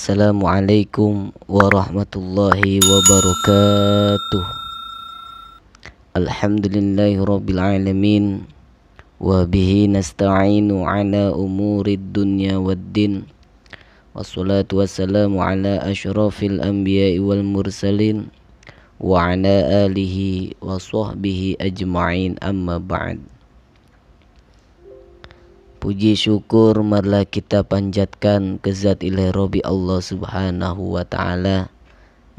Assalamualaikum warahmatullahi wabarakatuh. Alhamdulillahirabbil alamin wa bihi nasta'inu ala umurid dunya waddin. Wassalatu wassalamu ala asyrafil anbiya'i wal mursalin wa ala alihi wa sahbihi ajma'in, amma ba'd. Puji syukur marilah kita panjatkan ke Zat Ilahi Rabbi Allah Subhanahu wa ta'ala,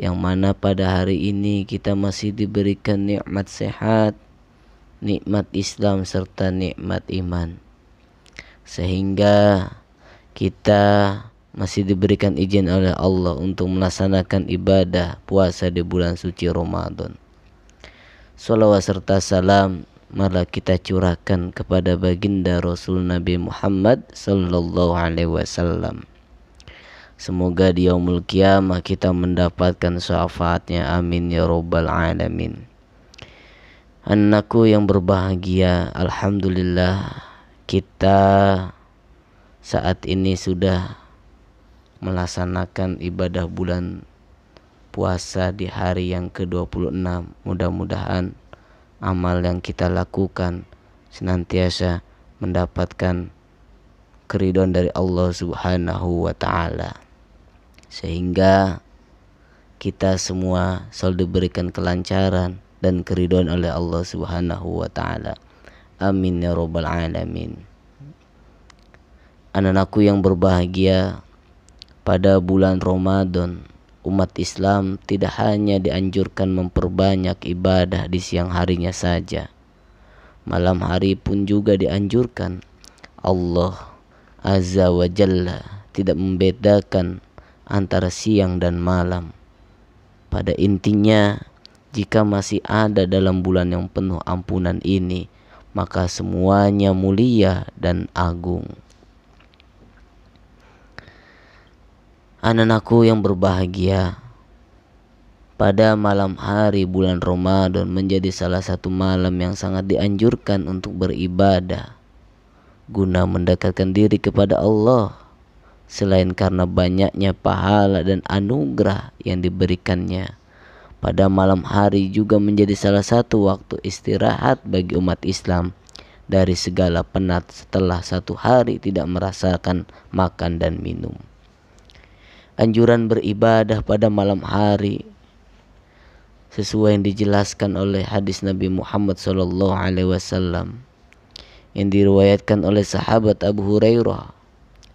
yang mana pada hari ini kita masih diberikan nikmat sehat, nikmat Islam serta nikmat iman, sehingga kita masih diberikan izin oleh Allah untuk melaksanakan ibadah puasa di bulan suci Ramadan. Salawat serta salam marilah kita curahkan kepada baginda Rasul Nabi Muhammad sallallahu alaihi wasallam. Semoga di yaumul qiyamah kita mendapatkan syafaatnya, amin ya rabbal alamin. Anakku yang berbahagia, alhamdulillah kita saat ini sudah melaksanakan ibadah bulan puasa di hari yang ke-26. Mudah-mudahan amal yang kita lakukan senantiasa mendapatkan keridhaan dari Allah Subhanahu wa ta'ala, sehingga kita semua selalu diberikan kelancaran dan keridhaan oleh Allah Subhanahu wa ta'ala, amin ya rabbal alamin. Anak-anakku yang berbahagia, pada bulan Ramadan umat Islam tidak hanya dianjurkan memperbanyak ibadah di siang harinya saja, malam hari pun juga dianjurkan. Allah Azza wa Jalla tidak membedakan antara siang dan malam. Pada intinya, jika masih ada dalam bulan yang penuh ampunan ini, maka semuanya mulia dan agung. Anak-anakku yang berbahagia, pada malam hari bulan Ramadan menjadi salah satu malam yang sangat dianjurkan untuk beribadah guna mendekatkan diri kepada Allah, selain karena banyaknya pahala dan anugerah yang diberikannya. Pada malam hari juga menjadi salah satu waktu istirahat bagi umat Islam dari segala penat setelah satu hari tidak merasakan makan dan minum. Anjuran beribadah pada malam hari sesuai yang dijelaskan oleh hadis Nabi Muhammad SAW yang diriwayatkan oleh sahabat Abu Hurairah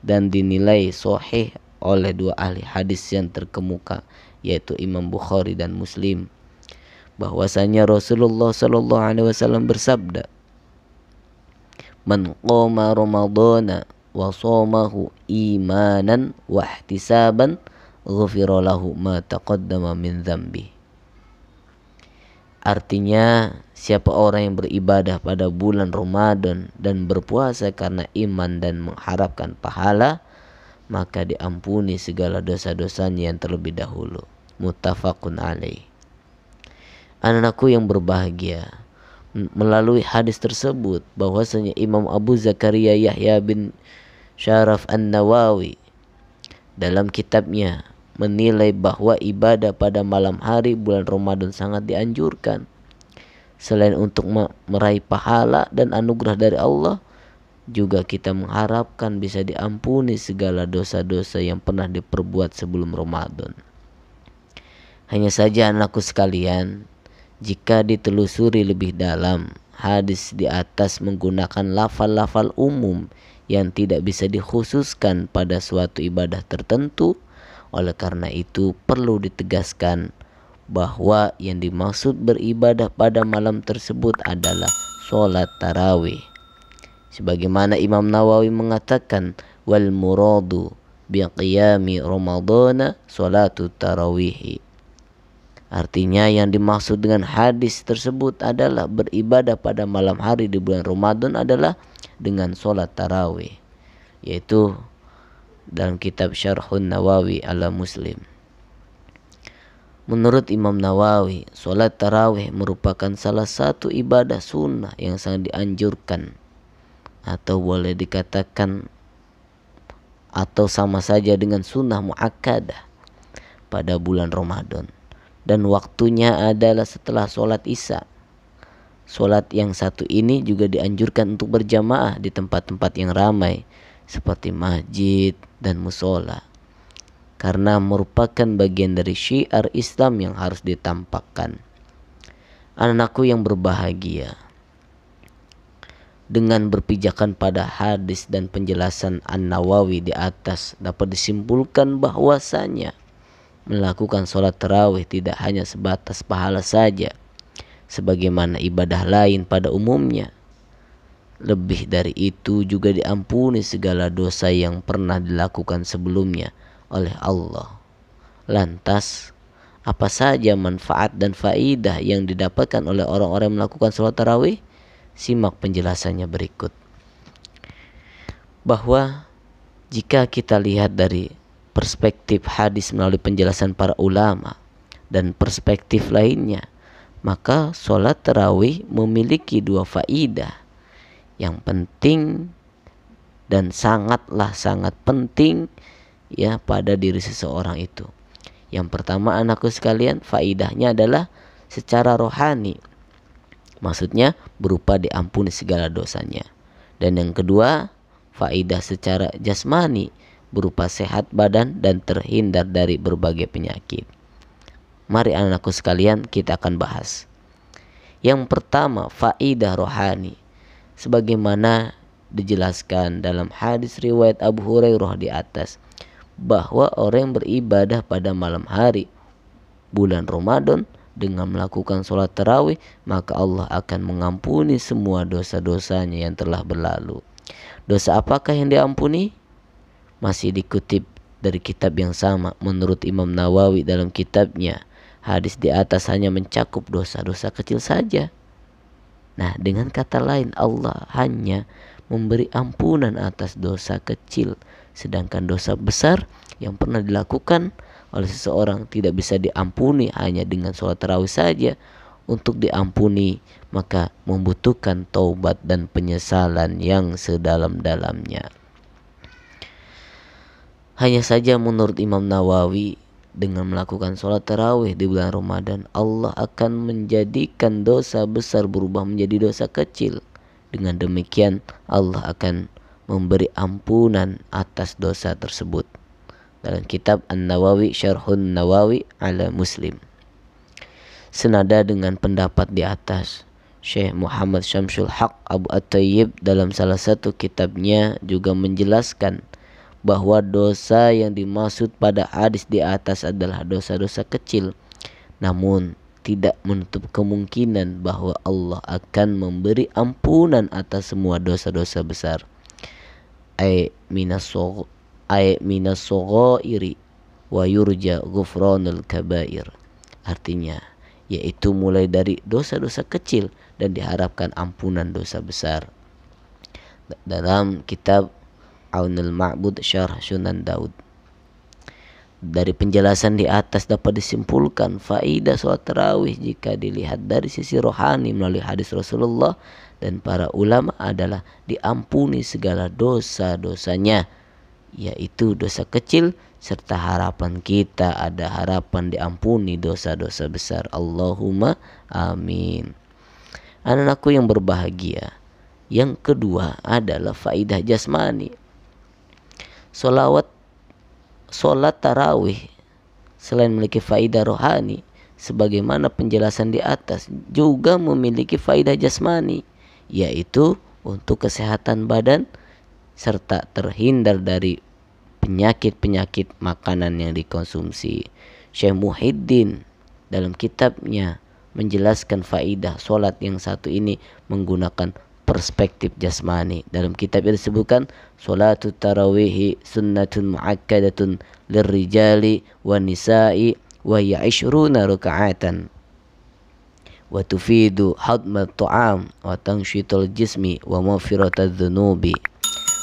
dan dinilai sahih oleh dua ahli hadis yang terkemuka, yaitu Imam Bukhari dan Muslim, bahwasanya Rasulullah SAW bersabda, "Man qama Ramadana wa shamahu imanan wa ihtisaban ghufira lahu ma taqaddama min dzambi." Artinya, siapa orang yang beribadah pada bulan Ramadan dan berpuasa karena iman dan mengharapkan pahala, maka diampuni segala dosa-dosanya yang terlebih dahulu. Muttafaqun alaih. Anak-anakku yang berbahagia, melalui hadis tersebut bahwasanya Imam Abu Zakaria Yahya bin Syaraf An-Nawawi dalam kitabnya menilai bahwa ibadah pada malam hari bulan Ramadan sangat dianjurkan. Selain untuk meraih pahala dan anugerah dari Allah, juga kita mengharapkan bisa diampuni segala dosa-dosa yang pernah diperbuat sebelum Ramadan. Hanya saja anakku sekalian, jika ditelusuri lebih dalam, hadis di atas menggunakan lafal-lafal umum yang tidak bisa dikhususkan pada suatu ibadah tertentu. Oleh karena itu perlu ditegaskan bahwa yang dimaksud beribadah pada malam tersebut adalah sholat tarawih. Sebagaimana Imam Nawawi mengatakan, wal muradu biqiyami ramadhana sholatu tarawih. Artinya yang dimaksud dengan hadis tersebut adalah beribadah pada malam hari di bulan Ramadan adalah dengan sholat tarawih, yaitu dalam kitab Syarhun Nawawi ala Muslim. Menurut Imam Nawawi, sholat tarawih merupakan salah satu ibadah sunnah yang sangat dianjurkan, atau boleh dikatakan atau sama saja dengan sunnah muakkadah pada bulan Ramadan. Dan waktunya adalah setelah sholat isya. Sholat yang satu ini juga dianjurkan untuk berjamaah di tempat-tempat yang ramai seperti masjid dan musola, karena merupakan bagian dari syiar Islam yang harus ditampakkan. Anakku yang berbahagia, dengan berpijakan pada hadis dan penjelasan An-Nawawi di atas, dapat disimpulkan bahwasanya melakukan sholat tarawih tidak hanya sebatas pahala saja, sebagaimana ibadah lain pada umumnya. Lebih dari itu juga diampuni segala dosa yang pernah dilakukan sebelumnya oleh Allah. Lantas, apa saja manfaat dan faidah yang didapatkan oleh orang-orang yang melakukan sholat tarawih? Simak penjelasannya berikut. Bahwa jika kita lihat dari perspektif hadis melalui penjelasan para ulama dan perspektif lainnya, maka sholat tarawih memiliki dua faidah yang penting dan sangat penting ya pada diri seseorang itu. Yang pertama, anakku sekalian, faidahnya adalah secara rohani, maksudnya berupa diampuni segala dosanya. Dan yang kedua, faidah secara jasmani, berupa sehat badan dan terhindar dari berbagai penyakit. Mari anakku sekalian, kita akan bahas. Yang pertama, faidah rohani. Sebagaimana dijelaskan dalam hadis riwayat Abu Hurairah di atas, bahwa orang yang beribadah pada malam hari bulan Ramadan dengan melakukan sholat tarawih, maka Allah akan mengampuni semua dosa-dosanya yang telah berlalu. Dosa apakah yang diampuni? Masih dikutip dari kitab yang sama menurut Imam Nawawi dalam kitabnya, hadis di atas hanya mencakup dosa-dosa kecil saja. Nah, dengan kata lain, Allah hanya memberi ampunan atas dosa kecil, sedangkan dosa besar yang pernah dilakukan oleh seseorang tidak bisa diampuni hanya dengan sholat tarawih saja. Untuk diampuni maka membutuhkan taubat dan penyesalan yang sedalam-dalamnya. Hanya saja menurut Imam Nawawi, dengan melakukan sholat tarawih di bulan Ramadan, Allah akan menjadikan dosa besar berubah menjadi dosa kecil. Dengan demikian Allah akan memberi ampunan atas dosa tersebut. Dalam kitab An-Nawawi Syarhun Nawawi ala Muslim. Senada dengan pendapat di atas, Syekh Muhammad Syamsul Haq Abu At-Tayyib dalam salah satu kitabnya juga menjelaskan bahwa dosa yang dimaksud pada hadis di atas adalah dosa-dosa kecil, namun tidak menutup kemungkinan bahwa Allah akan memberi ampunan atas semua dosa-dosa besar. Ay minas saghairi wa yurja ghufranul kabair. Artinya, yaitu mulai dari dosa-dosa kecil dan diharapkan ampunan dosa besar. Dalam kitab Aunul Ma'bud Syarh Sunan Daud. Dari penjelasan di atas dapat disimpulkan faidah sholat tarawih jika dilihat dari sisi rohani melalui hadis Rasulullah dan para ulama adalah diampuni segala dosa-dosanya, yaitu dosa kecil, serta harapan kita ada harapan diampuni dosa-dosa besar. Allahumma amin. Anak-anakku yang berbahagia, yang kedua adalah faidah jasmani. Sholat tarawih selain memiliki faidah rohani, sebagaimana penjelasan di atas juga memiliki faedah jasmani, yaitu untuk kesehatan badan serta terhindar dari penyakit-penyakit makanan yang dikonsumsi. Syekh Muhyiddin dalam kitabnya menjelaskan faidah solat yang satu ini menggunakan perspektif jasmani. Dalam kitab ini disebutkan solatut tarawihi sunnatun muakkadatun lirrijali wan nisa'i wa hiya 20 raka'atan wa tufidu hadmat ta'am wa tanshitul jismi wa maghfiratadz dzunubi.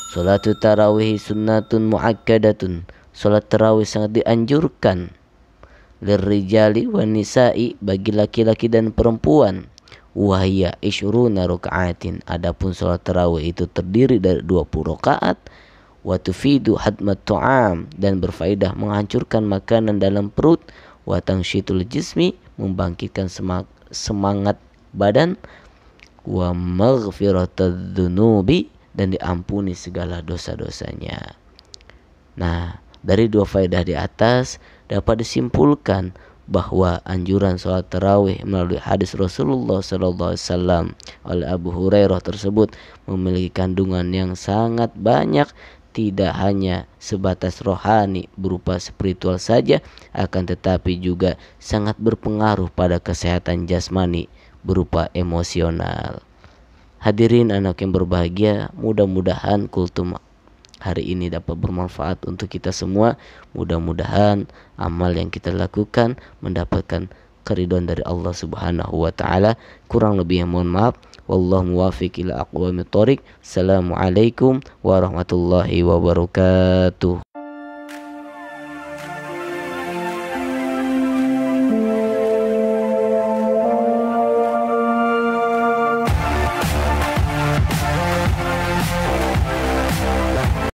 Salatut tarawih sunnatun muakkadatun. Salat tarawih sangat dianjurkan lirrijali wan nisa'i, bagi laki-laki dan perempuan. Wahya isyruna raka'atin, adapun salat tarawih itu terdiri dari 20 rakaat. Wa tufidu hadmat ta'am, dan berfaedah menghancurkan makanan dalam perut. Wa tansyitul jismi, membangkitkan semangat badan. Wa maghfiratadz dzunubi, dan diampuni segala dosa-dosanya. Nah, dari dua faedah di atas dapat disimpulkan bahwa anjuran sholat tarawih melalui hadis Rasulullah SAW oleh Abu Hurairah tersebut memiliki kandungan yang sangat banyak, tidak hanya sebatas rohani berupa spiritual saja, akan tetapi juga sangat berpengaruh pada kesehatan jasmani berupa emosional. Hadirin anak yang berbahagia, mudah-mudahan kultum hari ini dapat bermanfaat untuk kita semua. Mudah-mudahan amal yang kita lakukan mendapatkan keridhaan dari Allah Subhanahu wa taala. Kurang lebihnya mohon maaf. Wallahu muwaffiq ila aqwamit thoriq. Assalamualaikum warahmatullahi wabarakatuh.